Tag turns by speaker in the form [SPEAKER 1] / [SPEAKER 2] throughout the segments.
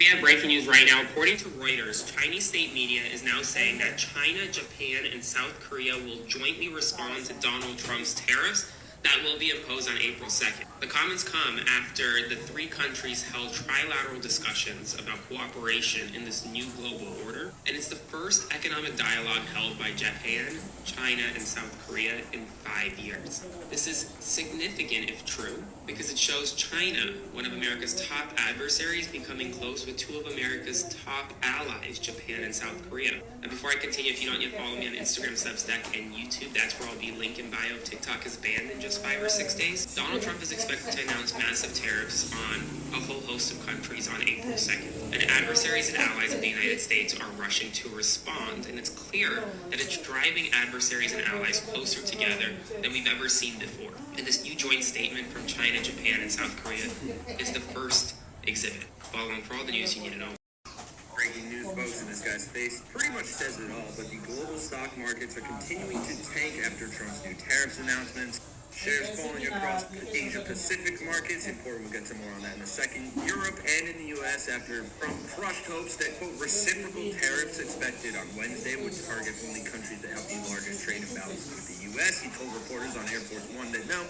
[SPEAKER 1] We have breaking news right now. According to Reuters, Chinese state media is now saying that China, Japan, and South Korea will jointly respond to Donald Trump's tariffs that will be imposed on April 2nd. The comments come after the three countries held trilateral discussions about cooperation in this new global order, and it's the first economic dialogue held by Japan, China, and South Korea in 5 years. This is significant if true, because it shows China, one of America's top adversaries, becoming close with two of America's top allies, Japan and South Korea. And before I continue, if you don't yet follow me on Instagram, Substack, and YouTube, that's where I'll be. Link in bio. TikTok is banned in just 5 or 6 days. Donald Trump is expected to announce massive tariffs on a whole host of countries on April 2nd. And adversaries and allies of the United States are rushing to respond, and it's clear that it's driving adversaries and allies closer together than we've ever seen before. And this new joint statement from China, Japan, and South Korea is the first exhibit. Follow on for all the news you need to know.
[SPEAKER 2] Breaking news, folks, in this guy's face pretty much says it all, but the global stock markets are continuing to tank after Trump's new tariffs announcements. Shares falling across Asia-Pacific markets. Important, we'll get to more on that in a second. Europe and in the U.S. after Trump crushed hopes that, quote, reciprocal tariffs expected on Wednesday would target only countries that have the largest trade imbalance with the U.S. He told reporters on Air Force One that no,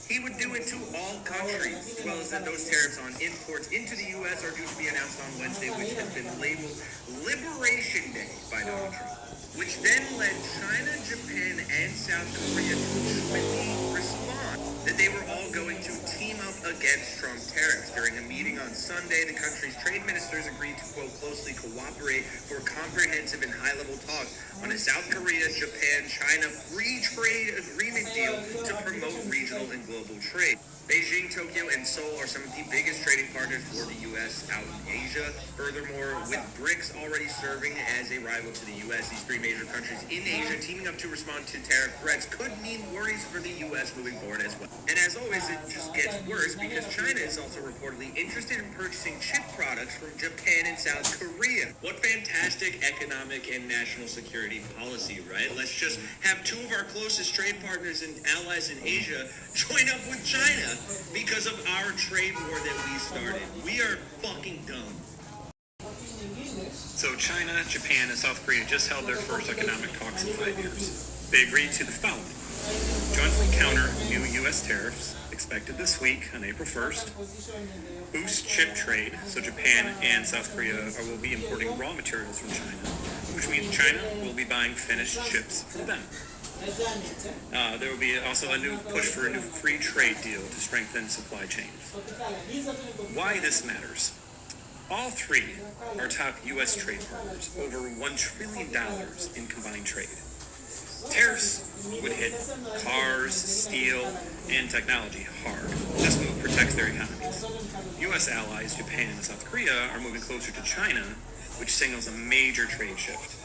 [SPEAKER 2] he would do it to all countries, as well as that those tariffs on imports into the U.S. are due to be announced on Wednesday, which has been labeled Liberation Day by Donald Trump, which then led China, Japan, and South Korea to jointly respond that they were all going to team up against Trump tariffs. During a meeting on Sunday, the country's trade ministers agreed to, quote, closely cooperate for comprehensive and high-level talks on a South Korea, Japan, China free trade agreement deal to promote regional and global trade. Beijing, Tokyo, and Seoul are some of the biggest trading partners for the U.S. out in Asia. Furthermore, with BRICS already serving as a rival to the U.S., these three major countries in Asia teaming up to respond to tariff threats could mean worries for the U.S. moving forward as well. And as always, it just gets worse because China is also reportedly interested in purchasing chip products from Japan and South Korea. What fantastic economic and national security policy, right? Let's just have two of our closest trade partners and allies in Asia join up with China because of our trade war that we started. We are fucking dumb.
[SPEAKER 3] So China, Japan, and South Korea just held their first economic talks in 5 years. They agreed to the following. Jointly counter new U.S. tariffs expected this week on April 1st. Boost chip trade, so Japan and South Korea will be importing raw materials from China, which means China will be buying finished chips from them. There will be also a new push for a new free trade deal to strengthen supply chains. Why this matters. All three are top U.S. trade partners, over $1 trillion in combined trade. Tariffs would hit cars, steel, and technology hard. This move protects their economies. U.S. allies, Japan and South Korea, are moving closer to China, which signals a major trade shift.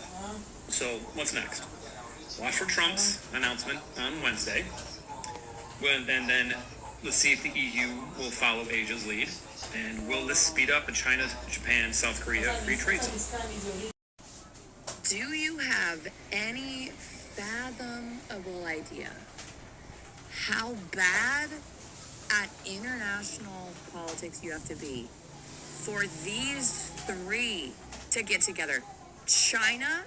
[SPEAKER 3] So, what's next? Watch for Trump's announcement on Wednesday. And then let's see if the EU will follow Asia's lead. And will this speed up a China, Japan, South Korea free trade zone?
[SPEAKER 4] Do you have any fathomable idea how bad at international politics you have to be for these three to get together? China,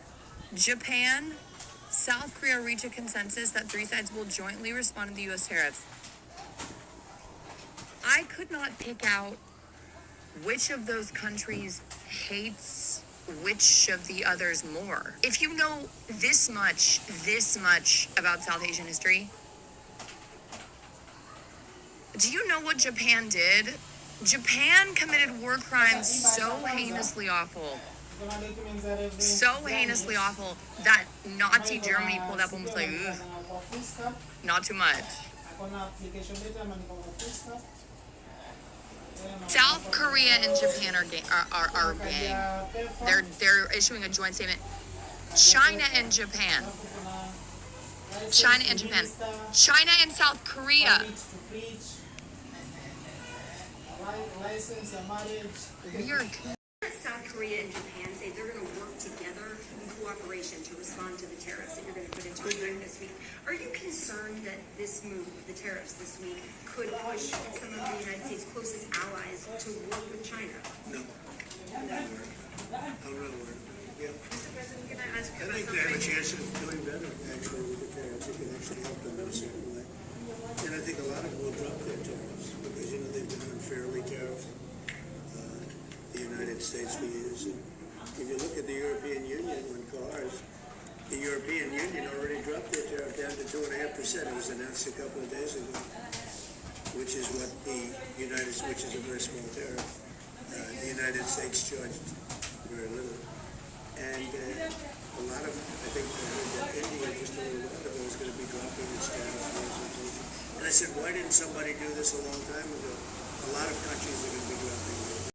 [SPEAKER 4] Japan, South Korea reach a consensus that three sides will jointly respond to the U.S. tariffs. I could not pick out which of those countries hates which of the others more. If you know this much about South Asian history, do you know what Japan did? Japan committed war crimes so heinously awful that Nazi Germany pulled up and was like, ugh, not too much. South Korea and Japan are gang. They're issuing a joint statement. China and South Korea. Weird.
[SPEAKER 5] South Korea and Japan say they're going to work together in cooperation to respond to the tariffs that you're going to put into effect this week. Are you concerned that this move, the tariffs this week, could push some of the United States' closest allies to work with China?
[SPEAKER 2] No.
[SPEAKER 6] I think they have a chance of doing better, actually, with the tariffs. It can actually help them in a certain way. And I think a lot of them will drop their tariffs because, you know, they've been unfairly tariffed, the United States for years. And if you look at the European Union on cars, the European Union already dropped their tariff down to 2.5%. It was announced a couple of days ago, which is what which is a very small tariff. The United States charged very little. And a lot of, I think, India just a little while ago is going to be dropping its tariffs. And I said, why didn't somebody do this a long time ago? A lot of countries are going to be dropping it.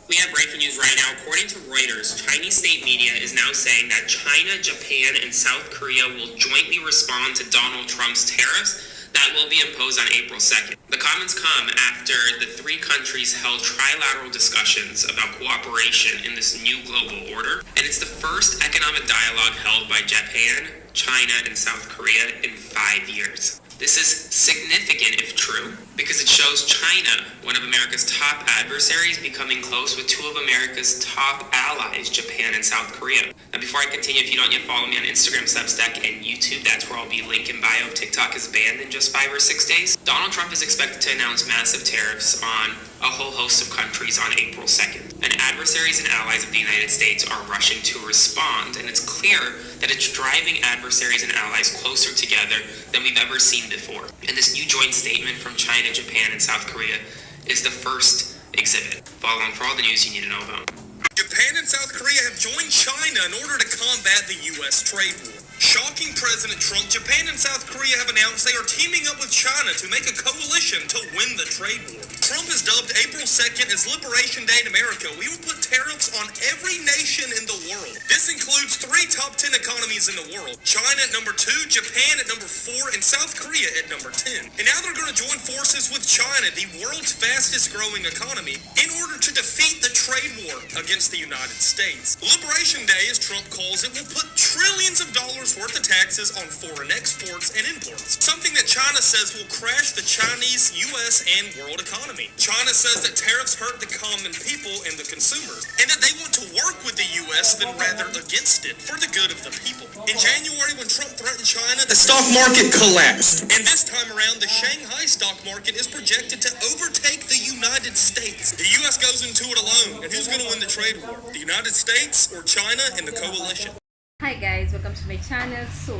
[SPEAKER 1] We have breaking news right now. According to Reuters, Chinese state media is now saying that China, Japan, and South Korea will jointly respond to Donald Trump's tariffs that will be imposed on April 2nd. The comments come after the three countries held trilateral discussions about cooperation in this new global order, and it's the first economic dialogue held by Japan, China, and South Korea in 5 years. This is significant if true, because it shows China, one of America's top adversaries, becoming close with two of America's top allies, Japan and South Korea. Now, before I continue, if you don't yet follow me on Instagram, Substack, and YouTube, that's where I'll be. Link in bio if TikTok is banned in just 5 or 6 days. Donald Trump is expected to announce massive tariffs on a whole host of countries on April 2nd. And adversaries and allies of the United States are rushing to respond, and it's clear that it's driving adversaries and allies closer together than we've ever seen before. And this new joint statement from China, Japan, and South Korea is the first exhibit. Follow along for all the news you need to know about.
[SPEAKER 7] Japan and South Korea have joined China in order to combat the U.S. trade war. Shocking President Trump, Japan and South Korea have announced they are teaming up with China to make a coalition to win the trade war. Trump has dubbed April 2nd as Liberation Day in America. We will put tariffs on every nation in the world. This includes 3 top 10 economies in the world. China at number 2, Japan at number 4, and South Korea at number 10. And now they're going to join forces with China, the world's fastest growing economy, in order to defeat the trade war against the United States. Liberation Day, as Trump calls it, will put trillions of dollars worth of taxes on foreign exports and imports, something that China says will crash the Chinese, U.S., and world economy. China says that tariffs hurt the common people and the consumers, and that they want to work with the U.S. than rather against it for the good of the people. In January, when Trump threatened China, the stock market collapsed. And this time around, the Shanghai stock market is projected to overtake the United States. The U.S. goes into it alone, and who's going to win the trade war? The United States or China and the coalition?
[SPEAKER 8] Hi guys, welcome to my channel. So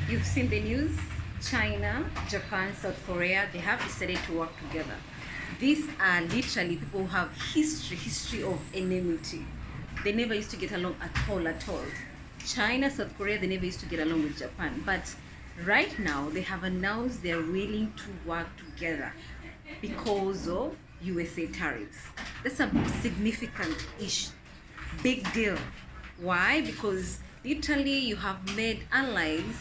[SPEAKER 8] you've seen the news. China, Japan, South Korea, they have decided to work together. These are literally people who have history of enmity. They never used to get along at all. China, South Korea, they never used to get along with Japan, but right now they have announced they're willing to work together because of USA tariffs. That's a significant issue, big deal. Why? Because literally you have made allies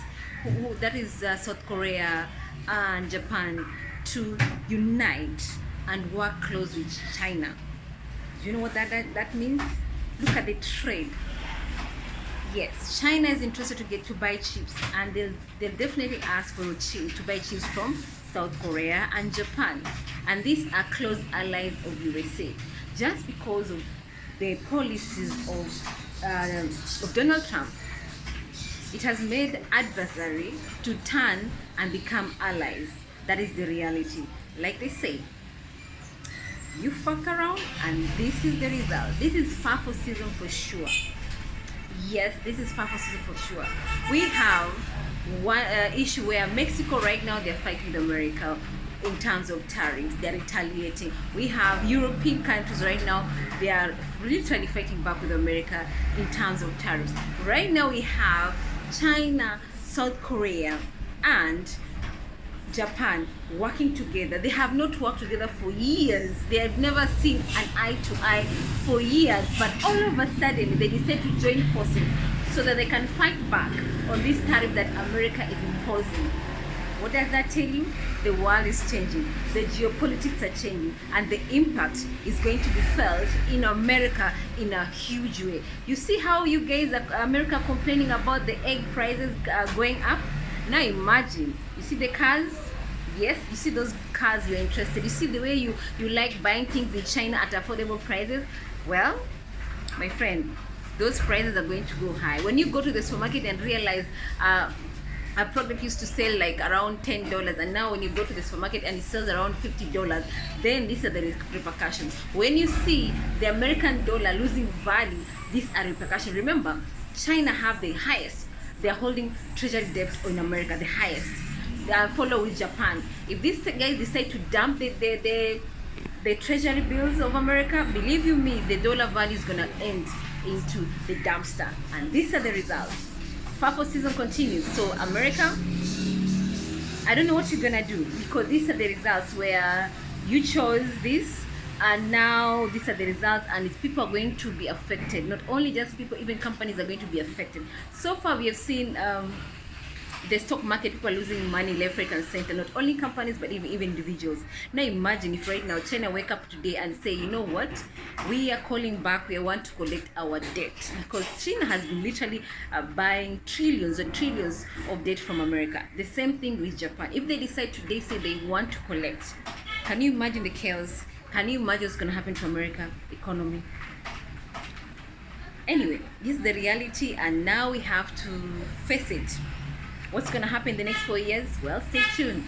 [SPEAKER 8] that is South Korea and Japan to unite and work close with China. Do you know what that means? Look at the trade. Yes, China is interested to buy chips, and they'll definitely ask for to buy chips from South Korea and Japan, and these are close allies of USA. Just because of the policies of Donald Trump, it has made adversary to turn and become allies. That is the reality. Like they say, you fuck around and this is the result. This is FAFO season for sure. Yes, this is FAFO season for sure. We have one issue where Mexico right now, they're fighting with America in terms of tariffs. They're retaliating. We have European countries right now, they are literally fighting back with America in terms of tariffs. Right now we have China, South Korea, and Japan working together. They have not worked together for years. They have never seen an eye to eye for years, but all of a sudden they decide to join forces so that they can fight back on this tariff that America is imposing. What does that tell you? The world is changing, the geopolitics are changing, and the impact is going to be felt in America in a huge way. You see how you guys are America complaining about the egg prices going up? Now imagine, you see the cars? Yes, you see those cars you're interested. You see the way you like buying things in China at affordable prices? Well, my friend, those prices are going to go high. When you go to the supermarket and realize a product used to sell like around $10, and now when you go to the supermarket and it sells around $50, then these are the repercussions. When you see the American dollar losing value, these are repercussions. Remember, China have the highest. They are holding treasury debt in America, the highest. Follow with Japan. If these guys decide to dump the treasury bills of America, believe you me, the dollar value is gonna end into the dumpster. And these are the results. FAFO season continues. So America, I don't know what you're gonna do, because these are the results where you chose this, and now these are the results, and it's people are going to be affected. Not only just people, even companies are going to be affected. So far we have seen the stock market, people are losing money left, right and center. Not only companies, but even individuals. Now imagine if right now China wake up today and say, you know what, we are calling back, we want to collect our debt, because China has been literally buying trillions and trillions of debt from America. The same thing with Japan. If they decide today, say they want to collect, can you imagine the chaos? Can you imagine what's going to happen to America economy? Anyway, this is the reality, and now we have to face it. What's going to happen in the next 4 years? Well, stay tuned.